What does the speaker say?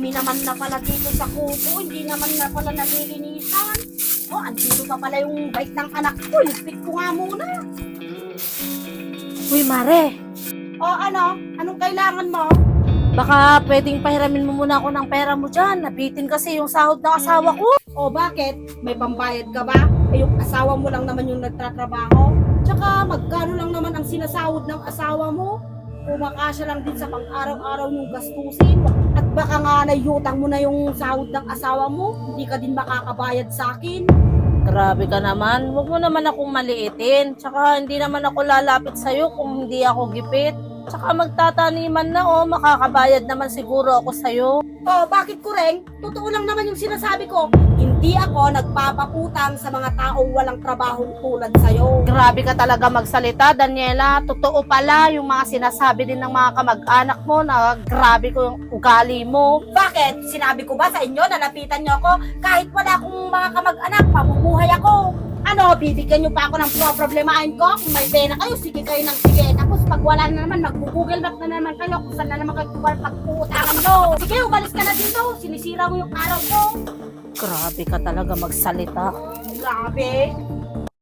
Hindi naman na pala dito sa kubo, hindi naman na pala nalilinisan. O, andito pa pala yung bike ng anak ko. Ligpit ko nga muna. Uy, Mare, O ano? Anong kailangan mo? baka pwedeng pahiramin mo muna ako ng pera mo dyan. Nabitin kasi yung sahod ng asawa ko. O bakit? May pambayad ka ba? Eh yung asawa mo lang naman yung nagtatrabaho. Tsaka magkano lang naman ang sinasahod ng asawa mo? Kumakasya lang din sa pang-araw-araw yung gastusin. At baka nga nayutang mo na yung sahod ng asawa mo. Hindi ka din makakabayad sa akin. Grabe ka naman. Huwag mo naman akong maliitin. Tsaka hindi naman ako lalapit sa'yo kung hindi ako gipit. Tsaka magtataniman na makakabayad naman siguro ako sa'yo. O bakit kureng? Totoo lang naman yung sinasabi ko. Hindi ako nagpapakutang sa mga taong walang trabaho tulad sa'yo. Grabe ka talaga magsalita, Daniela. Totoo pala yung mga sinasabi din ng mga kamag-anak mo na grabe ko yung ugali mo. Bakit? Sinabi ko ba sa inyo na lapitan nyo ako? Kahit wala akong mga kamag-anak, pamumuhay ako. Ano, bibigyan nyo pa ako ng problemahin ko? Kung may pera kayo, sige kayo ng sige. Tapos pag wala na naman, mag-google map na naman kayo kung saan na naman kayo pagpuutangan nyo. Sige, umalis ka na dito. Sinisira mo yung araw ko. Grabe ka talaga magsalita. Grabe.